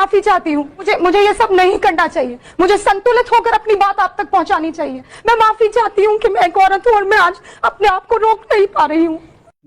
माफी चाहती हूँ। मुझे ये सब नहीं करना चाहिए। मुझे संतुलित होकर अपनी बात आप तक पहुंचानी चाहिए। मैं माफी चाहती हूँ कि मैं एक औरत हूँ और मैं आज अपने आप को रोक नहीं पा रही हूँ।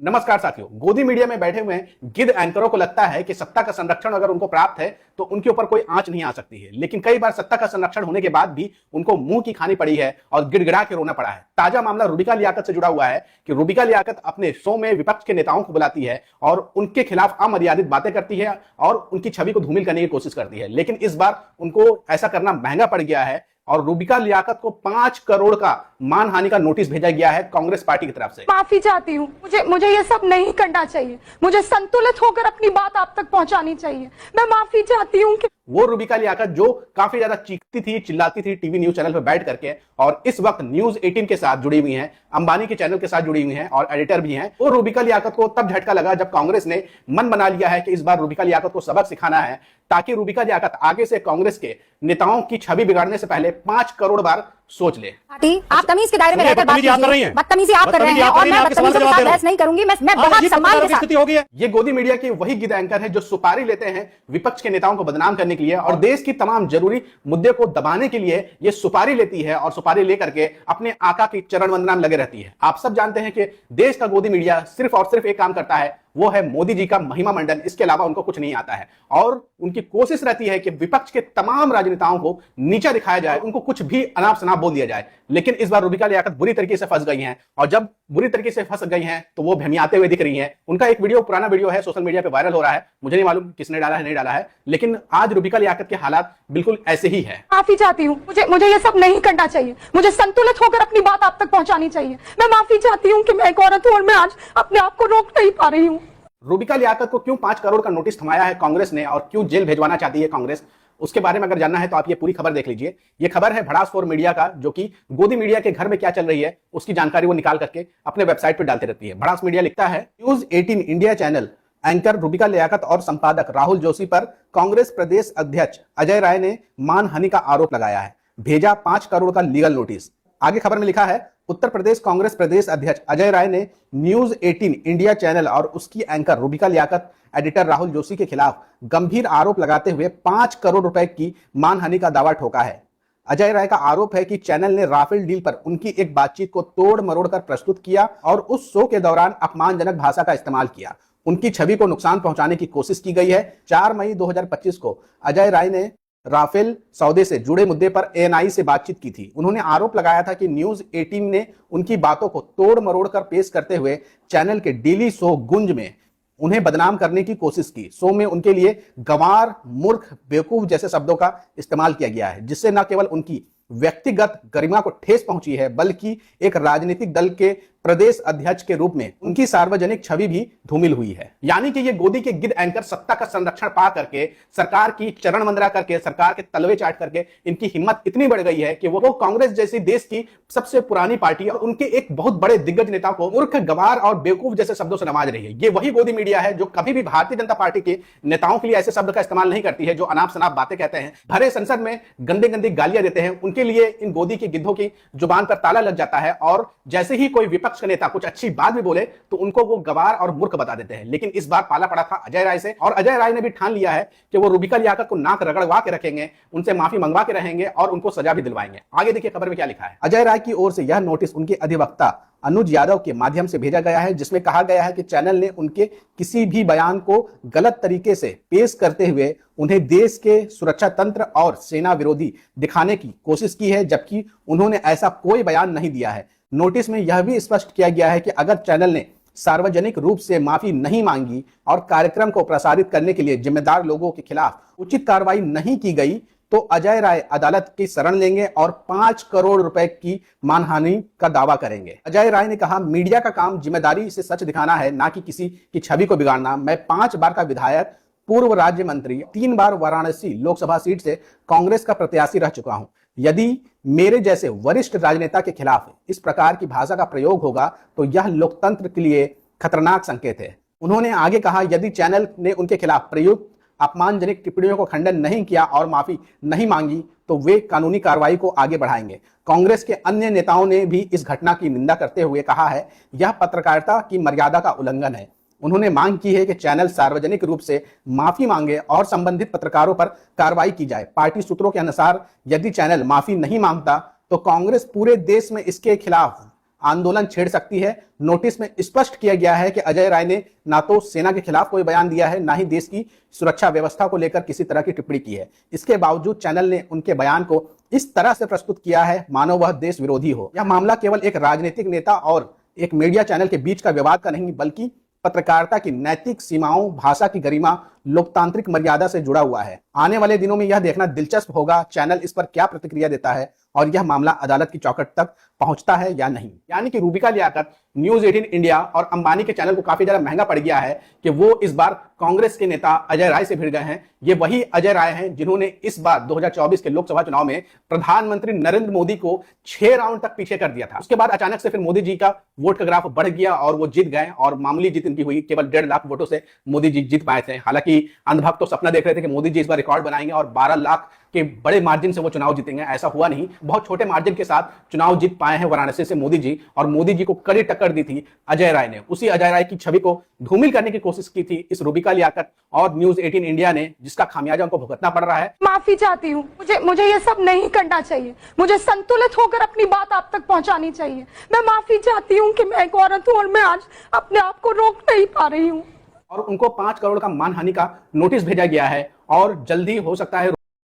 नमस्कार साथियों, गोदी मीडिया में बैठे हुए गिद्ध एंकरों को लगता है कि सत्ता का संरक्षण अगर उनको प्राप्त है तो उनके ऊपर कोई आंच नहीं आ सकती है, लेकिन कई बार सत्ता का संरक्षण होने के बाद भी उनको मुंह की खानी पड़ी है और गिड़गिड़ा के रोना पड़ा है। ताजा मामला रूबिका लियाकत से जुड़ा हुआ है कि रूबिका लियाकत अपने शो में विपक्ष के नेताओं को बुलाती है और उनके खिलाफ अमर्यादित बातें करती है और उनकी छवि को धूमिल करने की कोशिश करती है, लेकिन इस बार उनको ऐसा करना महंगा पड़ गया है और रूबिका लियाकत को 5 करोड़ का मानहानि का नोटिस भेजा गया है कांग्रेस पार्टी की तरफ से। माफी चाहती हूँ। मुझे ये सब नहीं करना चाहिए। मुझे संतुलित होकर अपनी बात आप तक पहुंचानी चाहिए। मैं माफी चाहती हूँ कि वो रूबिका लियाकत जो काफी ज्यादा चीखती थी, चिल्लाती थी टीवी न्यूज चैनल पर बैठ करके, और इस वक्त न्यूज 18 के साथ जुड़ी हुई हैं, अंबानी के चैनल के साथ जुड़ी हुई हैं और एडिटर भी हैं। वो रूबिका लियाकत को तब झटका लगा जब कांग्रेस ने मन बना लिया है कि इस बार रूबिका लियाकत को सबक सिखाना है, ताकि रूबिका लियाकत आगे से कांग्रेस के नेताओं की छवि बिगाड़ने से पहले 5 करोड़ बार सोच ले। आप तमीज के दायरे में रहकर बात कीजिए। बदतमीजी आप कर रहे हैं और मैं बदतमीजी के साथ बहस नहीं करूंगी। मैं बहुत सम्मान के साथ। हो गई है। ये गोदी मीडिया के वही गिद्ध एंकर है जो सुपारी लेते हैं विपक्ष के नेताओं को बदनाम करने के लिए और देश की तमाम जरूरी मुद्दे को दबाने के लिए ये सुपारी लेती है और सुपारी लेकर के अपने आका की चरण वंदना में लगे रहती है। आप सब जानते हैं कि देश का गोदी मीडिया सिर्फ और सिर्फ एक काम करता है, वो है मोदी जी का महिमा मंडन। इसके अलावा उनको कुछ नहीं आता है और उनकी कोशिश रहती है कि विपक्ष के तमाम राजनेताओं को नीचा दिखाया जाए, उनको कुछ भी अनाप शनाप बोल दिया जाए। लेकिन इस बार रूबिका लियाकत बुरी तरीके से फंस गई हैं और जब बुरी तरीके से फंस गई हैं तो वो भमियाते हुए दिख रही हैं। उनका एक वीडियो, पुराना वीडियो है, सोशल मीडिया पे वायरल हो रहा है। मुझे नहीं मालूम किसने डाला है, नहीं डाला है, लेकिन आज रूबिका लियाकत के हालात बिल्कुल ऐसे ही है। माफी चाहती हूँ। मुझे ये सब नहीं करना चाहिए। मुझे संतुलित होकर अपनी बात आप तक पहुंचानी चाहिए। मैं माफी चाहती हूँ कि मैं एक औरत हूँ और मैं आज अपने आप को रोक नहीं पा रही हूँ। रूबिका लियाकत को क्यों 5 करोड़ का नोटिस थमाया है कांग्रेस ने और क्यों जेल भेजवाना चाहती है कांग्रेस, उसके बारे में अगर जानना है तो आप ये पूरी खबर देख लीजिए। ये खबर है भड़ास 4 मीडिया का, जो कि गोदी मीडिया के घर में क्या चल रही है उसकी जानकारी वो निकाल करके अपने वेबसाइट पर डालती रहती है। भड़ास मीडिया लिखता है, news 18 India channel anchor Rubika Liyaquat और संपादक राहुल जोशी पर कांग्रेस प्रदेश अध्यक्ष अजय राय ने मानहानि का आरोप लगाया है। भेजा 5 करोड़ का लीगल नोटिस। आगे खबर में लिखा है, उत्तर प्रदेश कांग्रेस प्रदेश अध्यक्ष अजय राय ने न्यूज 18 इंडिया चैनल और उसकी एंकर रूबिका लियाकत, एडिटर राहुल जोशी के खिलाफ गंभीर आरोप लगाते हुए 5 करोड़ रुपए की मानहानि का दावा ठोका है। अजय राय का आरोप है कि चैनल ने राफेल डील पर उनकी एक बातचीत को तोड़ मरोड़ कर प्रस्तुत किया और उस शो के दौरान अपमानजनक भाषा का इस्तेमाल किया। उनकी छवि को नुकसान पहुंचाने की कोशिश की गई है। 4 मई 2025 को अजय राय ने राफेल सौदे से जुड़े मुद्दे पर एएनआई से बातचीत की थी। उन्होंने आरोप लगाया था कि न्यूज 18 ने उनकी बातों को तोड़ मरोड़ कर पेश करते हुए चैनल के डेली शो गुंज में उन्हें बदनाम करने की कोशिश की। शो में उनके लिए गंवार, मूर्ख, बेवकूफ जैसे शब्दों का इस्तेमाल किया गया है, जिससे न केवल उनकी व्यक्तिगत गरिमा को ठेस पहुंची है बल्कि एक राजनीतिक दल के प्रदेश अध्यक्ष के रूप में उनकी सार्वजनिक छवि भी धूमिल हुई है। यानी कि ये गोदी के गिद्ध एंकर सत्ता का संरक्षण पा करके, सरकार की चरण वंदना करके, सरकार के तलवे चाट करके इनकी हिम्मत इतनी बढ़ गई है कि वो कांग्रेस जैसी देश की सबसे पुरानी पार्टी और उनके एक बहुत बड़े दिग्गज नेता को मूर्ख, गवार और बेवकूफ जैसे शब्दों से नवाज रही है। ये वही गोदी मीडिया है जो कभी भी भारतीय जनता पार्टी के नेताओं के लिए ऐसे शब्द का इस्तेमाल नहीं करती है जो अनाप शनाप बातें कहते हैं, भरे संसद में गंदे गंदी गालियां देते हैं। उनके लिए इन गोदी के गिद्धों की जुबान पर ताला लग जाता है और जैसे ही कोई विपक्ष का नेता कुछ अच्छी बात भी बोले तो उनको वो गवार और मूर्ख बता देते हैं। लेकिन इस बार पाला पड़ा था अजय राय से और अजय राय ने भी ठान लिया है कि वो रूबिका लियाकत को नाक रगड़वा के रखेंगे, उनसे माफी मंगवा के रहेंगे और उनको सजा भी दिलवाएंगे। आगे देखिए खबर में क्या लिखा है। अजय राय की ओर से यह नोटिस उनके अधिवक्ता अनुज यादव के माध्यम से भेजा गया है, जिसमें कहा गया है कि चैनल ने उनके किसी भी बयान को गलत तरीके से पेश करते हुए उन्हें देश के सुरक्षा तंत्र और सेना विरोधी दिखाने की कोशिश की है, जबकि उन्होंने ऐसा कोई बयान नहीं दिया है। नोटिस में यह भी स्पष्ट किया गया है कि अगर चैनल ने सार्वजनिक रूप से माफी नहीं मांगी और कार्यक्रम को प्रसारित करने के लिए जिम्मेदार लोगों के खिलाफ उचित कार्रवाई नहीं की गई तो अजय राय अदालत की शरण लेंगे और 5 करोड़ रुपए की मानहानि का दावा करेंगे। अजय राय ने कहा, मीडिया का काम जिम्मेदारी से सच दिखाना है, ना कि किसी की छवि को बिगाड़ना। मैं 5 बार का विधायक, पूर्व राज्य मंत्री, 3 बार वाराणसी लोकसभा सीट से कांग्रेस का प्रत्याशी रह चुका हूं। यदि मेरे जैसे वरिष्ठ राजनेता के खिलाफ इस प्रकार की भाषा का प्रयोग होगा तो यह लोकतंत्र के लिए खतरनाक संकेत है। उन्होंने आगे कहा, यदि चैनल ने उनके खिलाफ प्रयुक्त अपमानजनक टिप्पणियों को खंडन नहीं किया और माफी नहीं मांगी तो वे कानूनी कार्रवाई को आगे बढ़ाएंगे। कांग्रेस के अन्य नेताओं ने भी इस घटना की निंदा करते हुए कहा है, यह पत्रकारिता की मर्यादा का उल्लंघन है। उन्होंने मांग की है कि चैनल सार्वजनिक रूप से माफी मांगे और संबंधित पत्रकारों पर कार्रवाई की जाए। पार्टी सूत्रों के अनुसार यदि चैनल माफी नहीं मांगता तो कांग्रेस पूरे देश में इसके खिलाफ आंदोलन छेड़ सकती है। नोटिस में स्पष्ट किया गया है कि अजय राय ने ना तो सेना के खिलाफ कोई बयान दिया है, ना ही देश की सुरक्षा व्यवस्था को लेकर किसी तरह की टिप्पणी की है। इसके बावजूद चैनल ने उनके बयान को इस तरह से प्रस्तुत किया है मानो वह देश विरोधी हो। यह मामला केवल एक राजनीतिक नेता और एक मीडिया चैनल के बीच का विवाद का नहीं, बल्कि पत्रकारिता की नैतिक सीमाओं, भाषा की गरिमा, लोकतांत्रिक मर्यादा से जुड़ा हुआ है। आने वाले दिनों में यह देखना दिलचस्प होगा चैनल इस पर क्या प्रतिक्रिया देता है और यह मामला अदालत की चौखट तक पहुंचता है या नहीं। यानी कि रूबिका लियाकत न्यूज 18 इंडिया और अंबानी के चैनल को काफी ज्यादा महंगा पड़ गया है कि वो इस बार कांग्रेस के नेता अजय राय से भिड़ गए हैं। ये वही अजय राय हैं जिन्होंने इस बार 2024 के लोकसभा चुनाव में प्रधानमंत्री नरेंद्र मोदी को 6 राउंड तक पीछे कर दिया था। उसके बाद अचानक से फिर मोदी जी का वोट का ग्राफ बढ़ गया और वो जीत गए और मामूली जीत इनकी हुई। केवल 1.5 लाख वोटों से मोदी जी जीत पाए थे। हालांकि अंधभक्त तो सपना देख रहे थे कि मोदी जी इस बार रिकॉर्ड बनाएंगे और 12 लाख के बड़े मार्जिन से वो चुनाव जीतेंगे। ऐसा हुआ नहीं। बहुत छोटे मार्जिन के साथ चुनाव जीत पाए हैं वाराणसी से मोदी जी, और मोदी जी को कड़ी टक्कर दी थी अजय राय ने। उसी अजय राय की छवि को धूमिल करने की कोशिश की थी इस रूबिका लियाकत और न्यूज 18 इंडिया ने, जिसका खामियाजा उनको भुगतना पड़ रहा है। माफी चाहती हूँ। मुझे ये सब नहीं करना चाहिए। मुझे संतुलित होकर अपनी बात आप तक पहुंचानी चाहिए। मैं माफी चाहती हूँ कि मैं एक औरत हूँ और मैं आज अपने आप को रोक नहीं पा रही हूँ। और उनको 5 करोड़ का मानहानि का नोटिस भेजा गया है और जल्दी हो सकता है